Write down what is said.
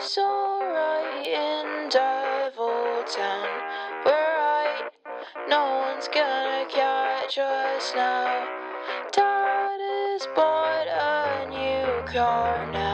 Life's alright in Devil Town. We're right, no one's gonna catch us now. Dad has bought a new car now.